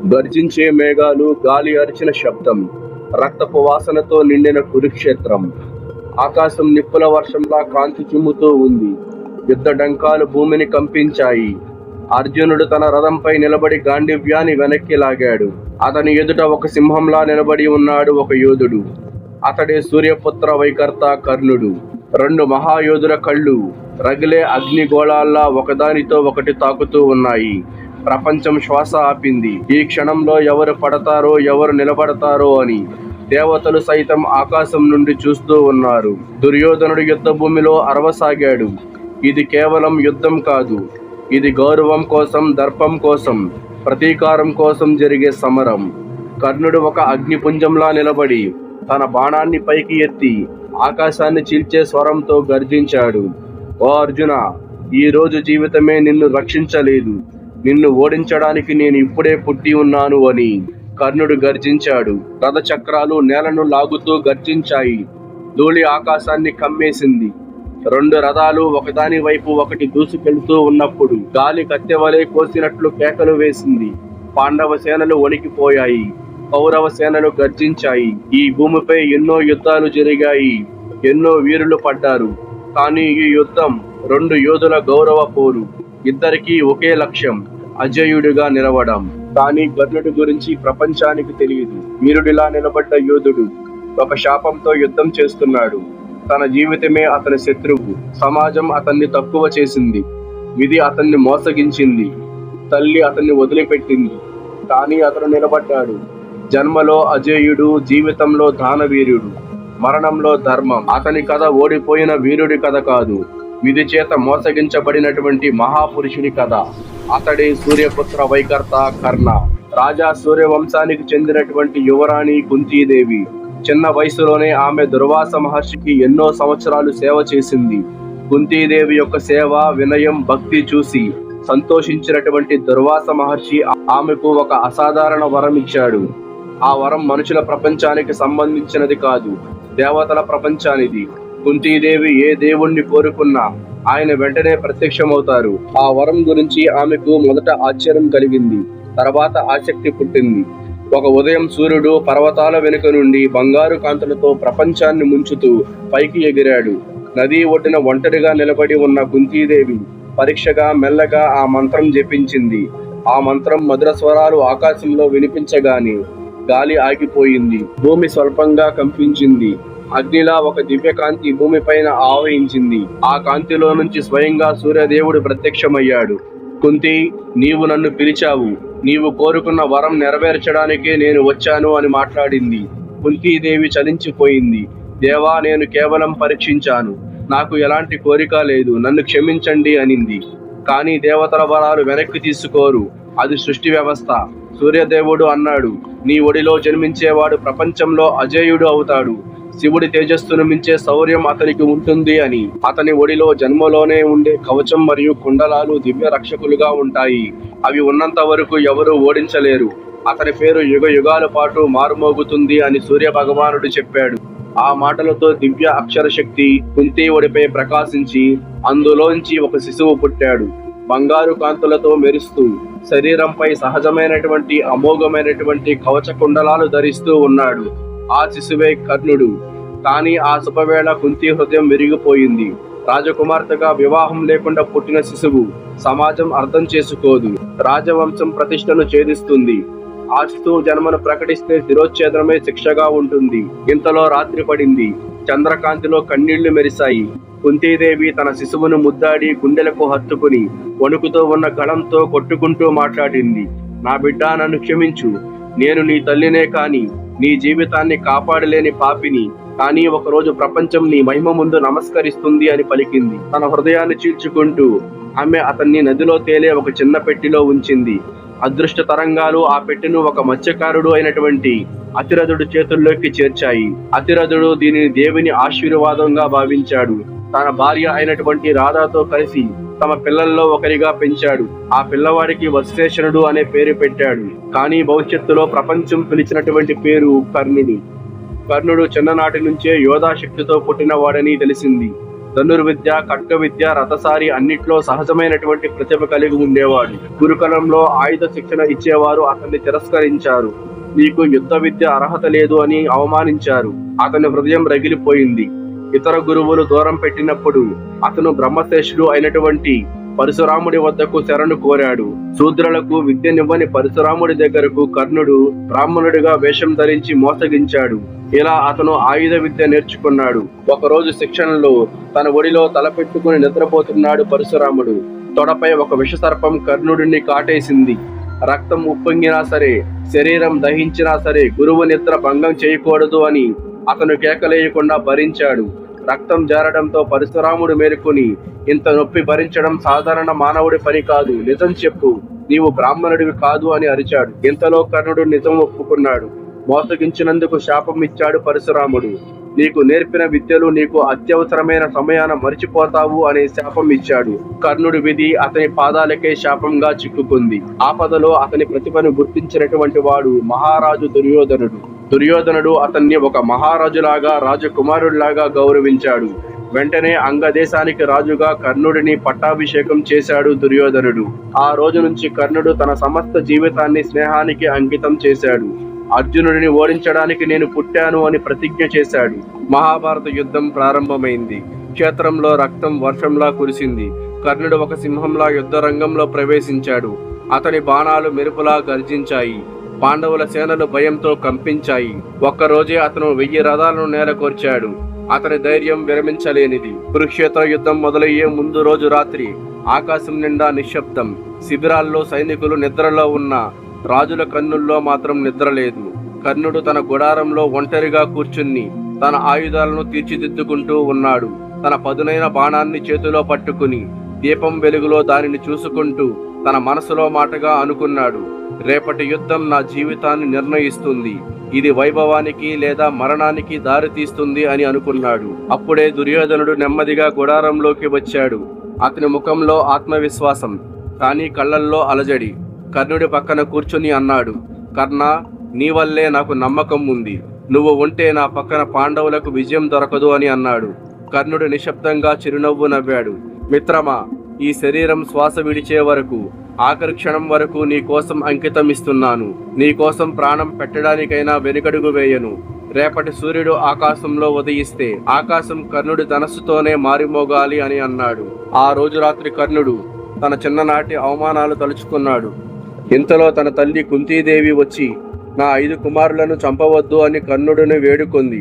గర్జించే మేఘాలు, గాలి అరిచిన శబ్దం, రక్తపు వాసనతో నిండిన కురుక్షేత్రం. ఆకాశం నిప్పుల వర్షంలా కాంతి చిమ్ముతూ ఉంది. యుద్ధ డంకాలు భూమిని కంపించాయి. అర్జునుడు తన రథంపై నిలబడి గాండివ్యాన్ని వెనక్కి లాగాడు. అతని ఎదుట ఒక సింహంలా నిలబడి ఉన్నాడు ఒక యోధుడు. అతడే సూర్యపుత్ర వైకర్త కర్ణుడు. రెండు మహాయోధుల కళ్ళు రగిలే అగ్నిగోళాల్లా ఒకదానితో ఒకటి తాకుతూ ఉన్నాయి. ప్రపంచం శ్వాస ఆపింది. ఈ క్షణంలో ఎవరు పడతారో ఎవరు నిలబడతారో అని. దేవతలు సైతం ఆకాశం నుండి చూస్తూ ఉన్నారు. దుర్యోధనుడు యుద్ధ భూమిలో అరవసాగాడు. ఇది కేవలం యుద్ధం కాదు, ఇది గౌరవం కోసం, దర్పం కోసం, ప్రతీకారం కోసం జరిగే సమరం. కర్ణుడు ఒక అగ్నిపుంజంలా నిలబడి తన బాణాన్ని పైకి ఎత్తి ఆకాశాన్ని చీల్చే స్వరంతో గర్జించాడు. ఓ అర్జున, ఈ రోజు జీవితమే నిన్ను రక్షించలేదు. నిన్ను ఓడించడానికి నేను ఇప్పుడే పుట్టి ఉన్నాను అని కర్ణుడు గర్జించాడు. రథ చక్రాలు నేలను లాగుతూ గర్జించాయి. ధూళి ఆకాశాన్ని కమ్మేసింది. రెండు రథాలు ఒకదాని వైపు ఒకటి దూసుకెళ్తూ ఉన్నప్పుడు గాలి కత్తెవలే కోసినట్లు కేకలు వేసింది. పాండవ సేనలు వణికిపోయాయి. కౌరవ సేనలు గర్జించాయి. ఈ భూమిపై ఎన్నో యుద్ధాలు జరిగాయి, ఎన్నో వీరులు పడ్డారు. కానీ ఈ యుద్ధం రెండు యోధుల గౌరవ పోరు. ఇద్దరికీ ఒకే లక్ష్యం, అజేయుడిగా నిలవడం. కానీ కర్ణుడి గురించి ప్రపంచానికి తెలియదు. వీరుడిలా నిలబడ్డ యోధుడు ఒక శాపంతో యుద్ధం చేస్తున్నాడు. తన జీవితమే అతని శత్రువు. సమాజం అతన్ని తక్కువ చేసింది. విధి అతన్ని మోసగించింది. తల్లి అతన్ని వదిలిపెట్టింది. కానీ అతను నిలబడ్డాడు. జన్మలో అజేయుడు, జీవితంలో దానవీరుడు, మరణంలో ధర్మం. అతని కథ ఓడిపోయిన వీరుడి కథ కాదు, విధి చేత మోసగించబడినటువంటి మహాపురుషుడి కథ. అతడే సూర్యపుత్ర వైకర్త కర్ణ. రాజా సూర్యవంశానికి చెందినటువంటి యువరాణి కుంతీదేవి. చిన్న వయసులోనే ఆమె దుర్వాస మహర్షికి ఎన్నో సంవత్సరాలు సేవ చేసింది. కుంతీదేవి యొక్క సేవ, వినయం, భక్తి చూసి సంతోషించినటువంటి దుర్వాస మహర్షి ఆమెకు ఒక అసాధారణ వరం ఇచ్చాడు. ఆ వరం మనుషుల ప్రపంచానికి సంబంధించినది కాదు, దేవతల ప్రపంచానిది. కుంతీదేవి ఏ దేవుణ్ణి కోరుకున్నా ఆయన వెంటనే ప్రత్యక్షమవుతారు. ఆ వరం గురించి ఆమెకు మొదట ఆశ్చర్యం కలిగింది, తర్వాత ఆసక్తి పుట్టింది. ఒక ఉదయం సూర్యుడు పర్వతాల వెనుక నుండి బంగారు కాంతులతో ప్రపంచాన్ని ముంచుతూ పైకి ఎగిరాడు. నదీ ఒడ్డున ఒంటరిగా నిలబడి ఉన్న కుంతీదేవి పరీక్షగా మెల్లగా ఆ మంత్రం జపించింది. ఆ మంత్రం మధుర స్వరాలు ఆకాశంలో వినిపించగానే గాలి ఆగిపోయింది. భూమి స్వల్పంగా కంపించింది. అగ్నిలా ఒక దివ్యకాంతి భూమిపైన ఆవహించింది. ఆ కాంతిలో నుంచి స్వయంగా సూర్యదేవుడు ప్రత్యక్షమయ్యాడు. కుంతి, నీవు నన్ను పిలిచావు. నీవు కోరుకున్న వరం నెరవేర్చడానికే నేను వచ్చాను అని మాట్లాడింది. కుంతీదేవి చలించిపోయింది. దేవా, నేను కేవలం పరీక్షించాను. నాకు ఎలాంటి కోరిక లేదు. నన్ను క్షమించండి అనింది. కానీ దేవతల వరాలు వెనక్కి తీసుకోరు. అది సృష్టి వ్యవస్థ. సూర్యదేవుడు అన్నాడు, నీ ఒడిలో జన్మించేవాడు ప్రపంచంలో అజేయుడు అవుతాడు. శివుడి తేజస్సును మించే శౌర్యం అతనికి ఉంటుంది అని. అతని ఒడిలో జన్మలోనే ఉండే కవచం మరియు కుండలాలు దివ్య రక్షకులుగా ఉంటాయి. అవి ఉన్నంత వరకు ఎవరూ ఓడించలేరు. అతని పేరు యుగ యుగాల పాటు మారుమోగుతుంది అని సూర్య భగవానుడు చెప్పాడు. ఆ మాటలతో దివ్య అక్షర శక్తి కుంతి ఒడిపై ప్రకాశించి అందులోంచి ఒక శిశువు పుట్టాడు. బంగారు కాంతులతో మెరుస్తూ శరీరంపై సహజమైనటువంటి అమోఘమైనటువంటి కవచ కుండలాలు ధరిస్తూ ఉన్నాడు. ఆ శిశువే కర్ణుడు. కానీ ఆ శుభవేళ కుంతి హృదయం విరిగిపోయింది. రాజకుమార్తెగా వివాహం లేకుండా పుట్టిన శిశువు సమాజం అర్థం చేసుకోదు. రాజవంశం ప్రతిష్టను ఛేదిస్తుంది. ఆ శిశువు జన్మను ప్రకటిస్తే శిరోచ్ఛేదనమే శిక్షగా ఉంటుంది. ఇంతలో రాత్రి పడింది. చంద్రకాంతిలో కన్నీళ్లు మెరిశాయి. కుంతీదేవి తన శిశువును ముద్దాడి గుండెలకు హత్తుకుని వణుకుతో ఉన్న గళంతో కొట్టుకుంటూ మాట్లాడింది. నా బిడ్డ, నన్ను క్షమించు. నేను నీ తల్లినే కాని నీ జీవితాన్ని కాపాడలేని పాపిని. కానీ ఒకరోజు ప్రపంచం నీ మహిమ ముందు నమస్కరిస్తుంది అని పలికింది. తన హృదయాన్ని చీల్చుకుంటూ ఆమె అతన్ని నదిలో తేలే ఒక చిన్న పెట్టిలో ఉంచింది. అదృష్ట తరంగాలు ఆ పెట్టెను ఒక మత్స్యకారుడు అయినటువంటి అతిరథుడు చేతుల్లోకి చేర్చాయి. అతిరథుడు దీనిని దేవుని ఆశీర్వాదంగా భావించాడు. తన భార్య అయినటువంటి రాధాతో కలిసి తమ పిల్లల్లో ఒకరిగా పెంచాడు. ఆ పిల్లవాడికి వత్సేషనుడు అనే పేరు పెట్టాడు. కానీ భవిష్యత్తులో ప్రపంచం పిలిచినటువంటి పేరు కర్ణుడు. కర్ణుడు చిన్ననాటి నుంచే యోధాశక్తితో పుట్టినవాడని తెలిసింది. ధనుర్విద్య, ఖడ్గ విద్య, రథసారి అన్నిట్లో సహజమైనటువంటి ప్రతిభ కలిగి ఉండేవాడు. గురుకులంలో ఆయుధ శిక్షణ ఇచ్చేవారు అతన్ని తిరస్కరించారు. నీకు యుద్ధ విద్య అర్హత లేదు అని అవమానించారు. అతని హృదయం రగిలిపోయింది. ఇతర గురువులు దూరం పెట్టినప్పుడు అతను బ్రహ్మశ్రేష్ఠుడు అయినటువంటి పరశురాముడి వద్దకు శరణు కోరాడు. శూద్రులకు విద్యనివ్వని పరశురాముడి దగ్గరకు కర్ణుడు బ్రాహ్మణుడిగా వేషం ధరించి మోసగించాడు. ఇలా అతను ఆయుధ విద్య నేర్చుకున్నాడు. ఒకరోజు శిక్షణలో తన ఒడిలో తలపెట్టుకుని నిద్రపోతున్నాడు పరశురాముడు. తొడపై ఒక విషసర్పం కర్ణుడిని కాటేసింది. రక్తం ఉప్పొంగినా సరే, శరీరం దహించినా సరే గురువు నిద్ర భంగం చేయకూడదు అని అతను కేకలేయకుండా భరించాడు. రక్తం జారడంతో పరశురాముడు మేలుకొని, ఇంత నొప్పి భరించడం సాధారణ మానవుడి పని కాదు, నిజం చెప్పు, నీవు బ్రాహ్మణుడివి కాదు అని అరిచాడు. ఇంతలో కర్ణుడు నిజం ఒప్పుకున్నాడు. మోసగించినందుకు శాపం ఇచ్చాడు పరశురాముడు. నీకు నేర్పిన విద్యలు నీకు అత్యవసరమైన సమయాన మరిచిపోతావు అనే శాపం ఇచ్చాడు. కర్ణుడి విధి అతని పాదాలకే శాపంగా చిక్కుకుంది. ఆపదలో అతని ప్రతిభను గుర్తించినటువంటి వాడు మహారాజు దుర్యోధనుడు. దుర్యోధనుడు అతన్ని ఒక మహారాజులాగా, రాజకుమారుడిలాగా గౌరవించాడు. వెంటనే అంగదేశానికి రాజుగా కర్ణుడిని పట్టాభిషేకం చేశాడు దుర్యోధనుడు. ఆ రోజు నుంచి కర్ణుడు తన సమస్త జీవితాన్ని స్నేహానికి అంకితం చేశాడు. అర్జునుడిని ఓడించడానికి నేను పుట్టాను అని ప్రతిజ్ఞ చేశాడు. మహాభారత యుద్ధం ప్రారంభమైంది. క్షేత్రంలో రక్తం వర్షంలా కురిసింది. కర్ణుడు ఒక సింహంలా యుద్ధ రంగంలో ప్రవేశించాడు. అతని బాణాలు మెరుపులా గర్జించాయి. పాండవుల సేనలు భయంతో కంపించాయి. ఒక్కరోజే అతను 1000 రథాలను నేలకొర్చాడు. అతని ధైర్యం విరమించలేనిది. కురుక్షేత్ర యుద్ధం మొదలయ్యే ముందు రోజు రాత్రి ఆకాశం నిండా నిశ్శబ్దం. శిబిరాల్లో సైనికులు నిద్రలో ఉన్న రాజుల కన్నుల్లో మాత్రం నిద్రలేదు. కర్ణుడు తన గుడారంలో ఒంటరిగా కూర్చుని తన ఆయుధాలను తీర్చిదిద్దుకుంటూ ఉన్నాడు. తన పదునైన బాణాన్ని చేతిలో పట్టుకుని దీపం వెలుగులో దానిని చూసుకుంటూ తన మనసులో మాటగా అనుకున్నాడు, రేపటి యుద్ధం నా జీవితాన్ని నిర్ణయిస్తుంది. ఇది వైభవానికి లేదా మరణానికి దారి తీస్తుంది అని అనుకున్నాడు. అప్పుడే దుర్యోధనుడు నెమ్మదిగా గుడారంలోకి వచ్చాడు. అతని ముఖంలో ఆత్మవిశ్వాసం, కానీ కళ్ళల్లో అలజడి. కర్ణుడి పక్కన కూర్చుని అన్నాడు, కర్ణ, నీ వల్లే నాకు నమ్మకం ఉంది. నువ్వు ఉంటే నా పక్కన పాండవులకు విజయం దొరకదు అని అన్నాడు. కర్ణుడు నిశ్శబ్దంగా చిరునవ్వు నవ్వాడు. మిత్రమా, ఈ శరీరం శ్వాస విడిచే వరకు, ఆఖరి క్షణం వరకు నీ కోసం అంకితం ఇస్తున్నాను. నీ కోసం ప్రాణం పెట్టడానికైనా వెనుకడుగు వేయను. రేపటి సూర్యుడు ఆకాశంలో ఉదయిస్తే ఆకాశం కర్ణుడి ధనస్సుతోనే మారిమోగాలి అని అన్నాడు. ఆ రోజు రాత్రి కర్ణుడు తన చిన్ననాటి అవమానాలు తలుచుకున్నాడు. ఇంతలో తన తల్లి కుంతీదేవి వచ్చి నా 5 కుమారులను చంపవద్దు అని కర్ణుడిని వేడుకుంది.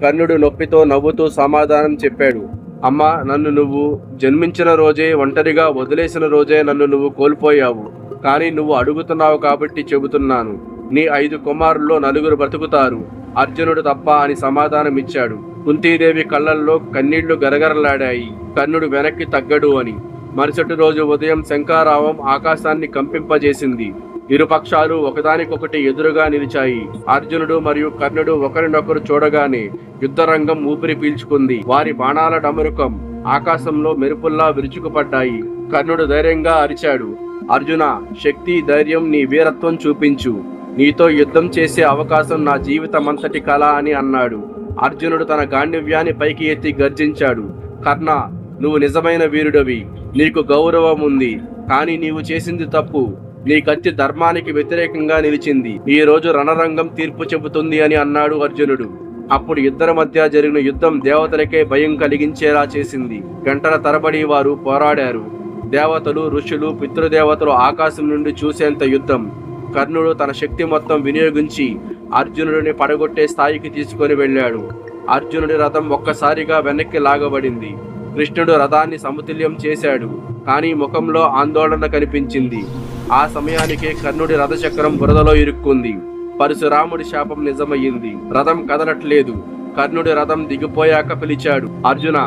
కర్ణుడు నొప్పితో నవ్వుతూ సమాధానం చెప్పాడు, అమ్మా, నన్ను నువ్వు జన్మించిన రోజే, ఒంటరిగా వదిలేసిన రోజే నన్ను నువ్వు కోల్పోయావు. కానీ నువ్వు అడుగుతున్నావు కాబట్టి చెబుతున్నాను. నీ 5 కుమారుల్లో 4 బ్రతుకుతారు, అర్జునుడు తప్ప అని సమాధానమిచ్చాడు. కుంతీదేవి కళ్ళల్లో కన్నీళ్లు గరగరలాడాయి. కర్ణుడు వెనక్కి తగ్గడు అని. మరుసటి రోజు ఉదయం శంఖారావం ఆకాశాన్ని కంపింపజేసింది. ఇరుపక్షాలు ఒకదానికొకటి ఎదురుగా నిలిచాయి. అర్జునుడు మరియు కర్ణుడు ఒకరినొకరు చూడగానే యుద్ధరంగం ఊపిరి పీల్చుకుంది. వారి బాణాల డమరుకం ఆకాశంలో మెరుపుల్లా విరుచుకుపడ్డాయి. కర్ణుడు ధైర్యంగా అరిచాడు, అర్జున, శక్తి, ధైర్యం, నీ వీరత్వం చూపించు. నీతో యుద్ధం చేసే అవకాశం నా జీవితమంతటి కళ అని అన్నాడు. అర్జునుడు తన గాండివ్యాన్ని పైకి ఎత్తి గర్జించాడు, కర్ణ, నువ్వు నిజమైన వీరుడవి. నీకు గౌరవం ఉంది, కానీ నీవు చేసింది తప్పు. నీ కత్తి ధర్మానికి వ్యతిరేకంగా నిలిచింది. ఈ రోజు రణరంగం తీర్పు చెబుతుంది అని అన్నాడు అర్జునుడు. అప్పుడు ఇద్దరి మధ్య జరిగిన యుద్ధం దేవతలకే భయం కలిగించేలా చేసింది. గంటల తరబడి వారు పోరాడారు. దేవతలు, ఋషులు, పితృదేవతలు ఆకాశం నుండి చూసేంత యుద్ధం. కర్ణుడు తన శక్తి మొత్తం వినియోగించి అర్జునుడిని పడగొట్టే స్థాయికి తీసుకొని వెళ్ళాడు. అర్జునుడి రథం ఒక్కసారిగా వెనక్కి లాగబడింది. కృష్ణుడు రథాన్ని సమతుల్యం చేశాడు, కానీ ముఖంలో ఆందోళన కనిపించింది. ఆ సమయానికే కర్ణుడి రథచక్రం బురదలో ఇరుక్కుంది. పరశురాముడి శాపం నిజమయ్యింది. రథం కదలట్లేదు. కర్ణుడి రథం దిగిపోయాక పిలిచాడు, అర్జున,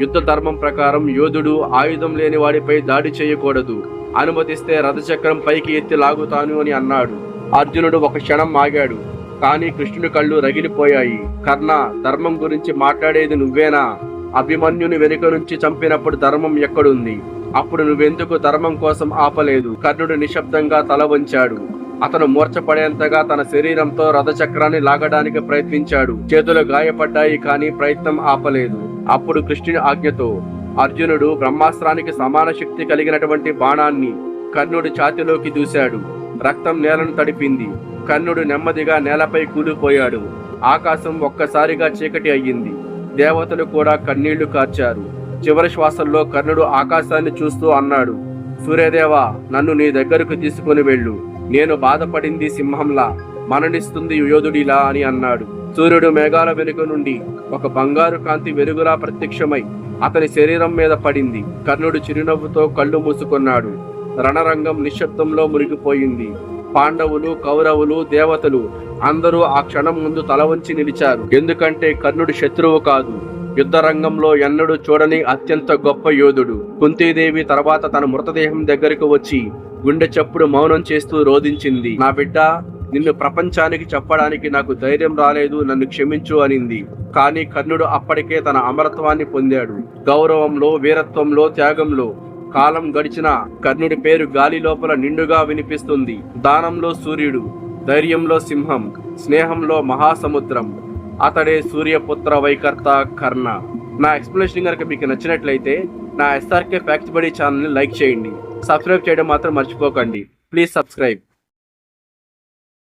యుద్ధ ధర్మం ప్రకారం యోధుడు ఆయుధం లేని వాడిపై దాడి చేయకూడదు. అనుమతిస్తే రథచక్రం పైకి ఎత్తి లాగుతాను అని అన్నాడు. అర్జునుడు ఒక క్షణం ఆగాడు, కానీ కృష్ణుడి కళ్ళు రగిలిపోయాయి. కర్ణ, ధర్మం గురించి మాట్లాడేది నువ్వేనా? అభిమన్యుని వెనుక నుంచి చంపినప్పుడు ధర్మం ఎక్కడుంది? అప్పుడు నువ్వెందుకు ధర్మం కోసం ఆపలేదు? కర్ణుడు నిశ్శబ్దంగా తల వంచాడు. అతను మూర్ఛపడేంతగా తన శరీరంతో రథచక్రాన్ని లాగడానికి ప్రయత్నించాడు. చేతులు గాయపడ్డాయి, కానీ ప్రయత్నం ఆపలేదు. అప్పుడు కృష్ణుని ఆజ్ఞతో అర్జునుడు బ్రహ్మాస్త్రానికి సమాన శక్తి కలిగినటువంటి బాణాన్ని కర్ణుడి ఛాతిలోకి దూశాడు. రక్తం నేలను తడిపింది. కర్ణుడు నెమ్మదిగా నేలపై కూలిపోయాడు. ఆకాశం ఒక్కసారిగా చీకటి అయ్యింది. దేవతలు కూడా కన్నీళ్లు కార్చారు. చివరి శ్వాసల్లో కర్ణుడు ఆకాశాన్ని చూస్తూ అన్నాడు, సూర్యదేవా, నన్ను నీ దగ్గరకు తీసుకుని వెళ్ళు. నేను బాధపడింది సింహంలా, మరణిస్తుంది యోధుడిలా అని అన్నాడు. సూర్యుడు మేఘాల వెనుక నుండి ఒక బంగారు కాంతి వెలుగులా ప్రత్యక్షమై అతని శరీరం మీద పడింది. కర్ణుడు చిరునవ్వుతో కళ్ళు మూసుకున్నాడు. రణరంగం నిశ్శబ్దంలో మునిగిపోయింది. పాండవులు, కౌరవులు, దేవతలు అందరూ ఆ క్షణం ముందు తల వంచి నిలిచారు. ఎందుకంటే కర్ణుడు శత్రువు కాదు, యుద్ధ రంగంలో ఎన్నడూ చూడని అత్యంత గొప్ప యోధుడు. కుంతీదేవి తర్వాత తన మృతదేహం దగ్గరకు వచ్చి గుండె చప్పుడు మౌనం చేస్తూ రోదించింది. నా బిడ్డ, నిన్ను ప్రపంచానికి చెప్పడానికి నాకు ధైర్యం రాలేదు, నన్ను క్షమించు అనింది. కానీ కర్ణుడు అప్పటికే తన అమరత్వాన్ని పొందాడు. గౌరవంలో, వీరత్వంలో, త్యాగంలో కాలం గడిచిన కర్ణుడి పేరు గాలి లోపల నిండుగా వినిపిస్తుంది. దానంలో సూర్యుడు, ధైర్యంలో సింహం, స్నేహంలో మహాసముద్రం. అతడే సూర్యపుత్ర వైకర్త కర్ణ. నా ఎక్స్ప్లెనేషన్ కనుక మీకు నచ్చినట్లయితే నా SRK ఫ్యాక్ట్స్ బడి ఛానల్ని లైక్ చేయండి. సబ్స్క్రైబ్ చేయడం మాత్రం మర్చిపోకండి. Please subscribe.